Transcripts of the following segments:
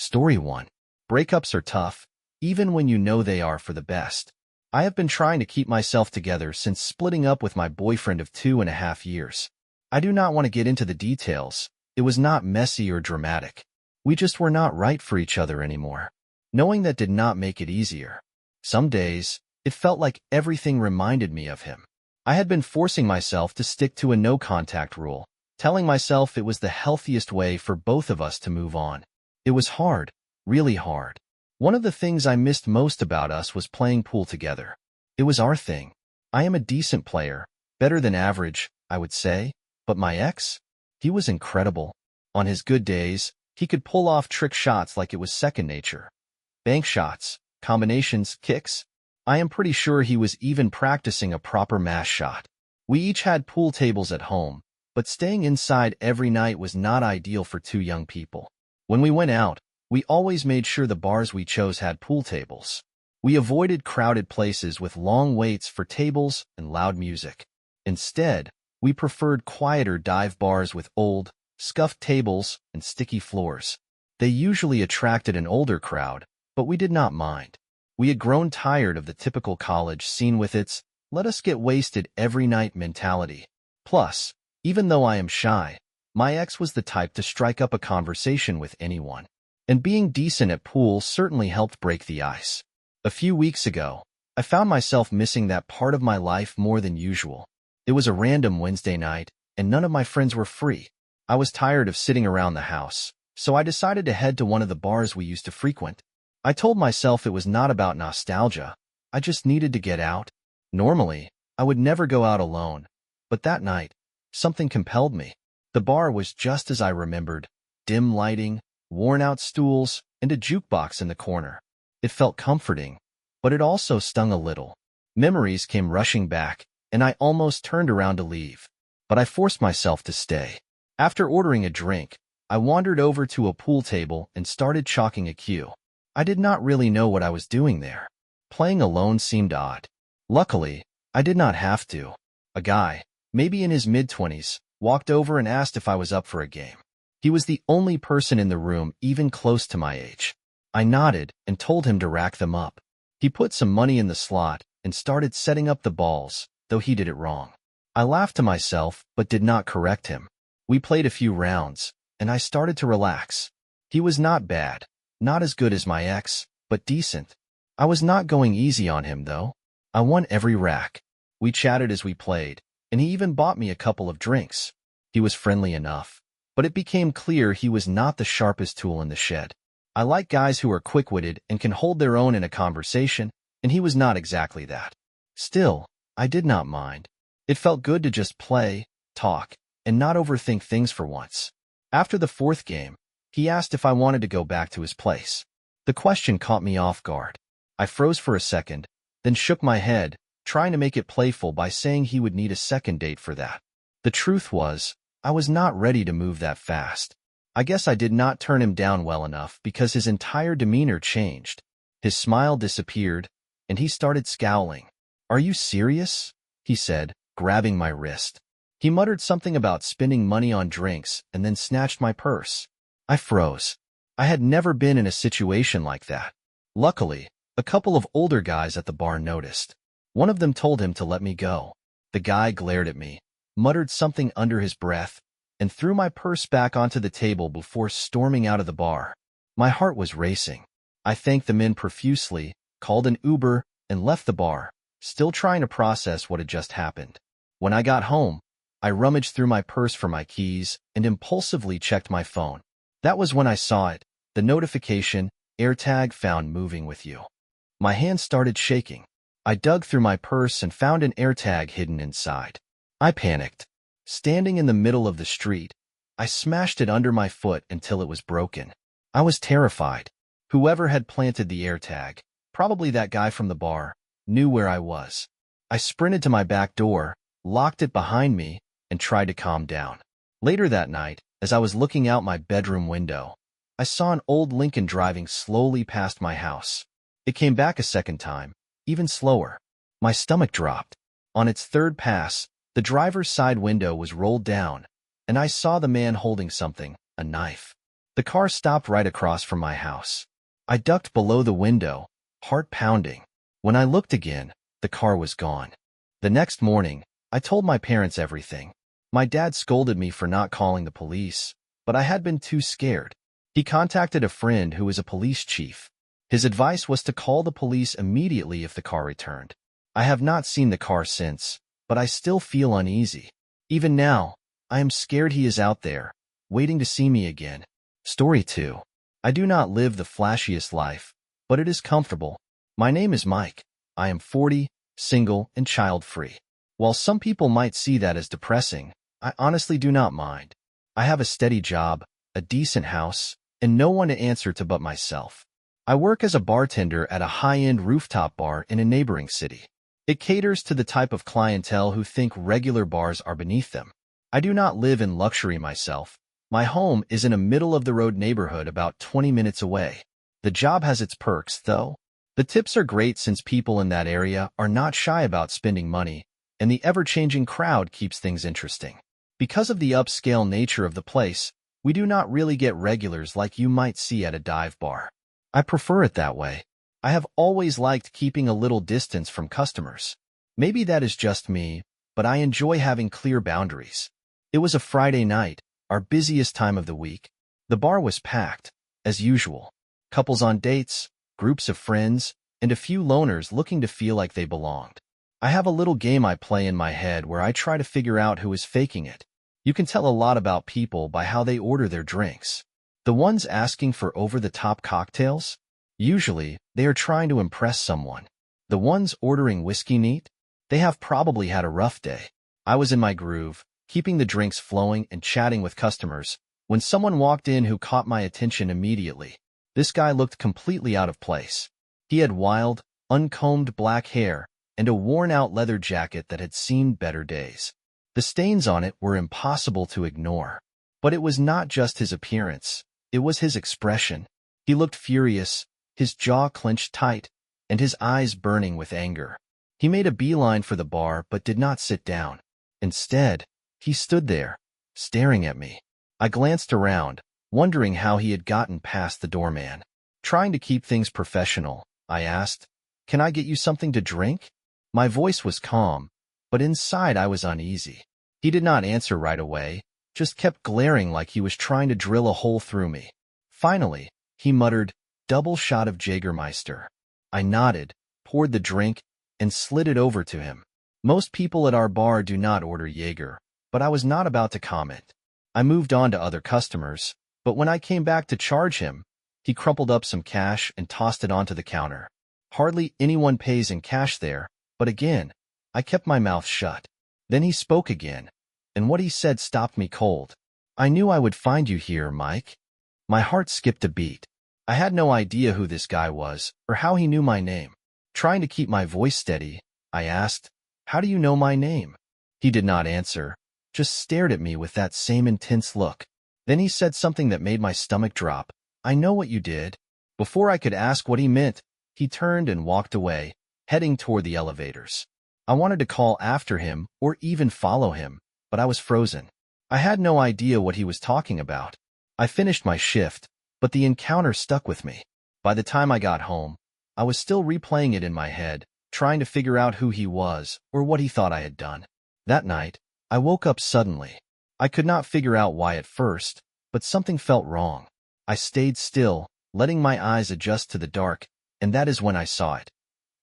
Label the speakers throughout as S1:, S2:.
S1: Story 1. Breakups are tough, even when you know they are for the best. I have been trying to keep myself together since splitting up with my boyfriend of 2.5 years. I do not want to get into the details. It was not messy or dramatic. We just were not right for each other anymore. Knowing that did not make it easier. Some days, it felt like everything reminded me of him. I had been forcing myself to stick to a no-contact rule, telling myself it was the healthiest way for both of us to move on. It was hard, really hard. One of the things I missed most about us was playing pool together. It was our thing. I am a decent player, better than average, I would say, but my ex? He was incredible. On his good days, he could pull off trick shots like it was second nature. Bank shots, combinations, kicks. I am pretty sure he was even practicing a proper mash shot. We each had pool tables at home, but staying inside every night was not ideal for two young people. When we went out, we always made sure the bars we chose had pool tables. We avoided crowded places with long waits for tables and loud music. Instead, we preferred quieter dive bars with old, scuffed tables and sticky floors. They usually attracted an older crowd, but we did not mind. We had grown tired of the typical college scene with its let us get wasted every night mentality. Plus, even though I am shy, my ex was the type to strike up a conversation with anyone. And being decent at pool certainly helped break the ice. A few weeks ago, I found myself missing that part of my life more than usual. It was a random Wednesday night, and none of my friends were free. I was tired of sitting around the house, so I decided to head to one of the bars we used to frequent. I told myself it was not about nostalgia. I just needed to get out. Normally, I would never go out alone, but that night, something compelled me. The bar was just as I remembered, dim lighting, worn-out stools, and a jukebox in the corner. It felt comforting, but it also stung a little. Memories came rushing back, and I almost turned around to leave. But I forced myself to stay. After ordering a drink, I wandered over to a pool table and started chalking a cue. I did not really know what I was doing there. Playing alone seemed odd. Luckily, I did not have to. A guy, maybe in his mid-20s, walked over and asked if I was up for a game. He was the only person in the room even close to my age. I nodded and told him to rack them up. He put some money in the slot and started setting up the balls, though he did it wrong. I laughed to myself but did not correct him. We played a few rounds, and I started to relax. He was not bad, not as good as my ex, but decent. I was not going easy on him, though. I won every rack. We chatted as we played, and he even bought me a couple of drinks. He was friendly enough, but it became clear he was not the sharpest tool in the shed. I like guys who are quick-witted and can hold their own in a conversation, and he was not exactly that. Still, I did not mind. It felt good to just play, talk, and not overthink things for once. After the fourth game, he asked if I wanted to go back to his place. The question caught me off guard. I froze for a second, then shook my head, trying to make it playful by saying he would need a second date for that. The truth was, I was not ready to move that fast. I guess I did not turn him down well enough because his entire demeanor changed. His smile disappeared, and he started scowling. "Are you serious?" he said, grabbing my wrist. He muttered something about spending money on drinks and then snatched my purse. I froze. I had never been in a situation like that. Luckily, a couple of older guys at the bar noticed. One of them told him to let me go. The guy glared at me, muttered something under his breath, and threw my purse back onto the table before storming out of the bar. My heart was racing. I thanked the men profusely, called an Uber, and left the bar, still trying to process what had just happened. When I got home, I rummaged through my purse for my keys and impulsively checked my phone. That was when I saw it, the notification, AirTag found moving with you. My hand started shaking. I dug through my purse and found an AirTag hidden inside. I panicked. Standing in the middle of the street, I smashed it under my foot until it was broken. I was terrified. Whoever had planted the AirTag, probably that guy from the bar, knew where I was. I sprinted to my back door, locked it behind me, and tried to calm down. Later that night, as I was looking out my bedroom window, I saw an old Lincoln driving slowly past my house. It came back a second time, even slower. My stomach dropped. On its third pass, the driver's side window was rolled down, and I saw the man holding something, a knife. The car stopped right across from my house. I ducked below the window, heart pounding. When I looked again, the car was gone. The next morning, I told my parents everything. My dad scolded me for not calling the police, but I had been too scared. He contacted a friend who was a police chief. His advice was to call the police immediately if the car returned. I have not seen the car since, but I still feel uneasy. Even now, I am scared he is out there, waiting to see me again. Story 2. I do not live the flashiest life, but it is comfortable. My name is Mike. I am 40, single, and child-free. While some people might see that as depressing, I honestly do not mind. I have a steady job, a decent house, and no one to answer to but myself. I work as a bartender at a high-end rooftop bar in a neighboring city. It caters to the type of clientele who think regular bars are beneath them. I do not live in luxury myself. My home is in a middle-of-the-road neighborhood about 20 minutes away. The job has its perks, though. The tips are great since people in that area are not shy about spending money, and the ever-changing crowd keeps things interesting. Because of the upscale nature of the place, we do not really get regulars like you might see at a dive bar. I prefer it that way. I have always liked keeping a little distance from customers. Maybe that is just me, but I enjoy having clear boundaries. It was a Friday night, our busiest time of the week. The bar was packed, as usual. Couples on dates, groups of friends, and a few loners looking to feel like they belonged. I have a little game I play in my head where I try to figure out who is faking it. You can tell a lot about people by how they order their drinks. The ones asking for over-the-top cocktails? Usually, they are trying to impress someone. The ones ordering whiskey neat? They have probably had a rough day. I was in my groove, keeping the drinks flowing and chatting with customers, when someone walked in who caught my attention immediately. This guy looked completely out of place. He had wild, uncombed black hair and a worn-out leather jacket that had seen better days. The stains on it were impossible to ignore. But it was not just his appearance, it was his expression. He looked furious, his jaw clenched tight, and his eyes burning with anger. He made a beeline for the bar but did not sit down. Instead, he stood there, staring at me. I glanced around, wondering how he had gotten past the doorman. Trying to keep things professional, I asked, "Can I get you something to drink?" My voice was calm, but inside I was uneasy. He did not answer right away, just kept glaring like he was trying to drill a hole through me. Finally, he muttered, "Double shot of Jägermeister." I nodded, poured the drink, and slid it over to him. Most people at our bar do not order Jaeger, but I was not about to comment. I moved on to other customers, but when I came back to charge him, he crumpled up some cash and tossed it onto the counter. Hardly anyone pays in cash there, but again, I kept my mouth shut. Then he spoke again, and what he said stopped me cold. "I knew I would find you here, Mike." My heart skipped a beat. I had no idea who this guy was or how he knew my name. Trying to keep my voice steady, I asked, "How do you know my name?" He did not answer, just stared at me with that same intense look. Then he said something that made my stomach drop. "I know what you did." Before I could ask what he meant, he turned and walked away, heading toward the elevators. I wanted to call after him or even follow him, but I was frozen. I had no idea what he was talking about. I finished my shift, but the encounter stuck with me. By the time I got home, I was still replaying it in my head, trying to figure out who he was or what he thought I had done. That night, I woke up suddenly. I could not figure out why at first, but something felt wrong. I stayed still, letting my eyes adjust to the dark, and that is when I saw it.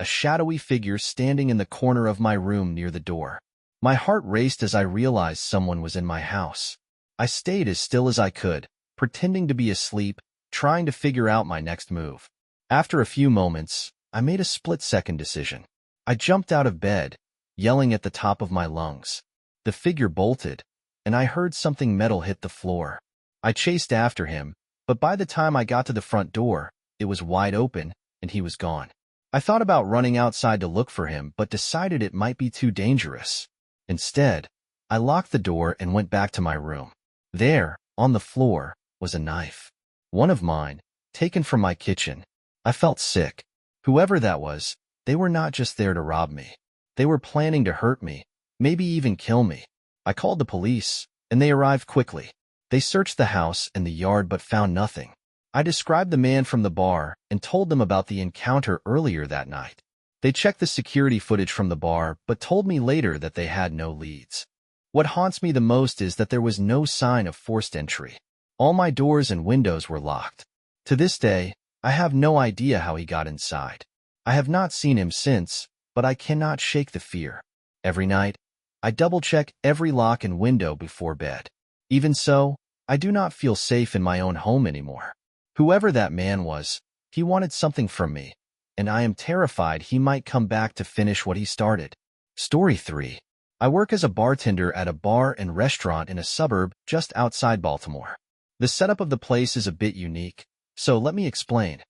S1: A shadowy figure standing in the corner of my room near the door. My heart raced as I realized someone was in my house. I stayed as still as I could, pretending to be asleep, trying to figure out my next move. After a few moments, I made a split-second decision. I jumped out of bed, yelling at the top of my lungs. The figure bolted, and I heard something metal hit the floor. I chased after him, but by the time I got to the front door, it was wide open, and he was gone. I thought about running outside to look for him, but decided it might be too dangerous. Instead, I locked the door and went back to my room. There, on the floor, was a knife. One of mine, taken from my kitchen. I felt sick. Whoever that was, they were not just there to rob me. They were planning to hurt me, maybe even kill me. I called the police, and they arrived quickly. They searched the house and the yard but found nothing. I described the man from the bar and told them about the encounter earlier that night. They checked the security footage from the bar but told me later that they had no leads. What haunts me the most is that there was no sign of forced entry. All my doors and windows were locked. To this day, I have no idea how he got inside. I have not seen him since, but I cannot shake the fear. Every night, I double-check every lock and window before bed. Even so, I do not feel safe in my own home anymore. Whoever that man was, he wanted something from me, and I am terrified he might come back to finish what he started. Story 3. I work as a bartender at a bar and restaurant in a suburb just outside Baltimore. The setup of the place is a bit unique, so let me explain.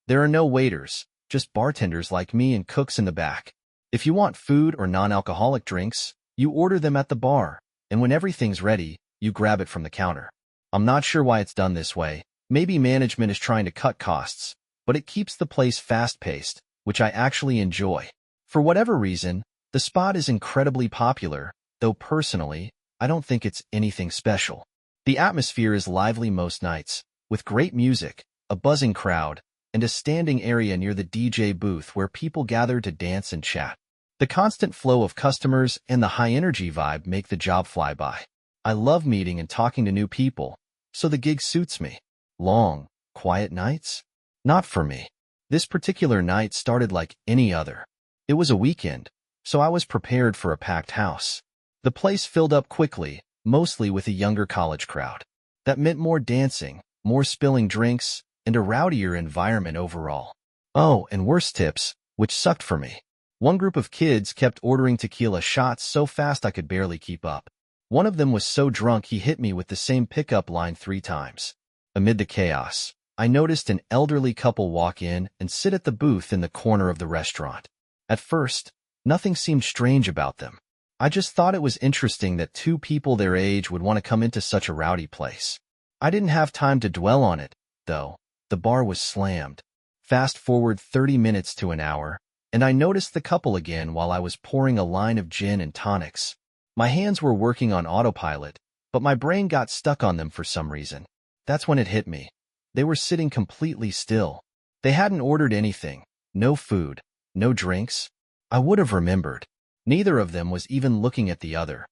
S1: There are no waiters, just bartenders like me and cooks in the back. If you want food or non-alcoholic drinks, you order them at the bar, and when everything's ready, you grab it from the counter. I'm not sure why it's done this way. Maybe management is trying to cut costs, but it keeps the place fast-paced, which I actually enjoy. For whatever reason, the spot is incredibly popular, though personally, I don't think it's anything special. The atmosphere is lively most nights, with great music, a buzzing crowd, and a standing area near the DJ booth where people gather to dance and chat. The constant flow of customers and the high-energy vibe make the job fly by. I love meeting and talking to new people, so the gig suits me. Long, quiet nights? Not for me. This particular night started like any other. It was a weekend, so I was prepared for a packed house. The place filled up quickly, mostly with a younger college crowd. That meant more dancing, more spilling drinks, and a rowdier environment overall. Oh, and worse tips, which sucked for me. One group of kids kept ordering tequila shots so fast I could barely keep up. One of them was so drunk he hit me with the same pickup line 3 times. Amid the chaos, I noticed an elderly couple walk in and sit at the booth in the corner of the restaurant. At first, nothing seemed strange about them. I just thought it was interesting that 2 people their age would want to come into such a rowdy place. I didn't have time to dwell on it, though. The bar was slammed. Fast forward 30 minutes to an hour, and I noticed the couple again while I was pouring a line of gin and tonics. My hands were working on autopilot, but my brain got stuck on them for some reason. That's when it hit me. They were sitting completely still. They hadn't ordered anything. No food. No drinks. I would have remembered. Neither of them was even looking at the other.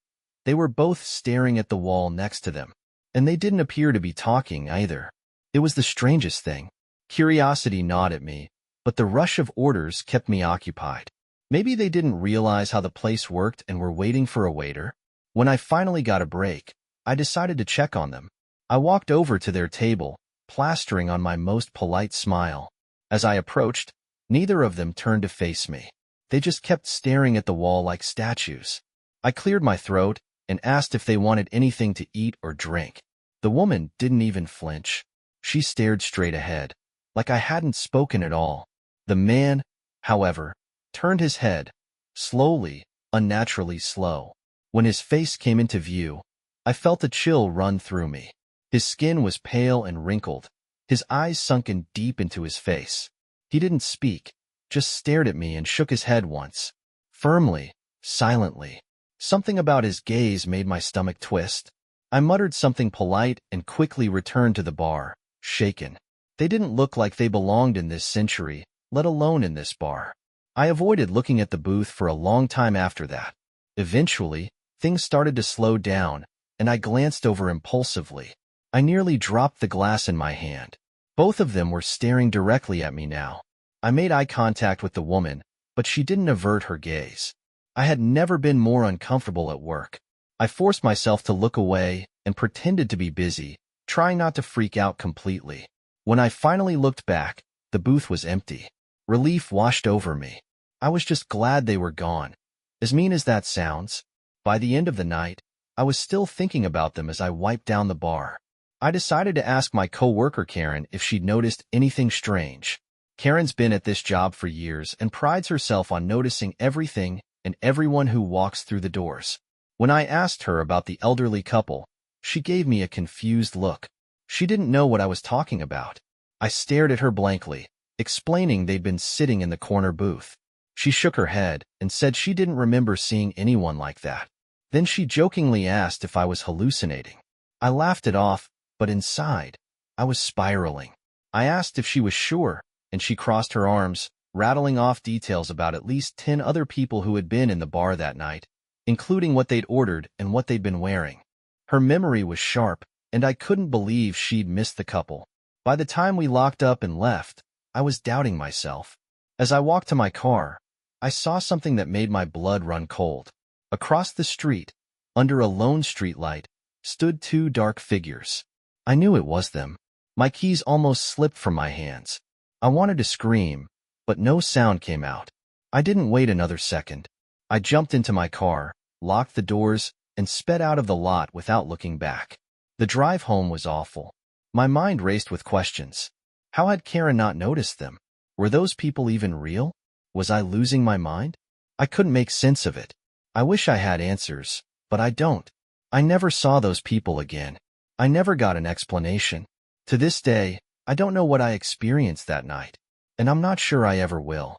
S1: They were both staring at the wall next to them. And they didn't appear to be talking either. It was the strangest thing. Curiosity gnawed at me, but the rush of orders kept me occupied. Maybe they didn't realize how the place worked and were waiting for a waiter. When I finally got a break, I decided to check on them. I walked over to their table, plastering on my most polite smile. As I approached, neither of them turned to face me. They just kept staring at the wall like statues. I cleared my throat and asked if they wanted anything to eat or drink. The woman didn't even flinch. She stared straight ahead, like I hadn't spoken at all. The man, however, turned his head, slowly, unnaturally slow. When his face came into view, I felt a chill run through me. His skin was pale and wrinkled, his eyes sunken deep into his face. He didn't speak, just stared at me and shook his head once. Firmly, silently. Something about his gaze made my stomach twist. I muttered something polite and quickly returned to the bar, shaken. They didn't look like they belonged in this century, let alone in this bar. I avoided looking at the booth for a long time after that. Eventually, things started to slow down, and I glanced over impulsively. I nearly dropped the glass in my hand. Both of them were staring directly at me now. I made eye contact with the woman, but she didn't avert her gaze. I had never been more uncomfortable at work. I forced myself to look away and pretended to be busy, trying not to freak out completely. When I finally looked back, the booth was empty. Relief washed over me. I was just glad they were gone. As mean as that sounds, by the end of the night, I was still thinking about them as I wiped down the bar. I decided to ask my coworker Karen if she'd noticed anything strange. Karen's been at this job for years and prides herself on noticing everything and everyone who walks through the doors. When I asked her about the elderly couple, she gave me a confused look. She didn't know what I was talking about. I stared at her blankly, explaining they'd been sitting in the corner booth. She shook her head and said she didn't remember seeing anyone like that. Then she jokingly asked if I was hallucinating. I laughed it off, but inside, I was spiraling. I asked if she was sure, and she crossed her arms, rattling off details about at least 10 other people who had been in the bar that night, including what they'd ordered and what they'd been wearing. Her memory was sharp, and I couldn't believe she'd missed the couple. By the time we locked up and left, I was doubting myself. As I walked to my car, I saw something that made my blood run cold. Across the street, under a lone streetlight, stood two dark figures. I knew it was them. My keys almost slipped from my hands. I wanted to scream, but no sound came out. I didn't wait another second. I jumped into my car, locked the doors, and sped out of the lot without looking back. The drive home was awful. My mind raced with questions. How had Karen not noticed them? Were those people even real? Was I losing my mind? I couldn't make sense of it. I wish I had answers, but I don't. I never saw those people again. I never got an explanation. To this day, I don't know what I experienced that night, and I'm not sure I ever will.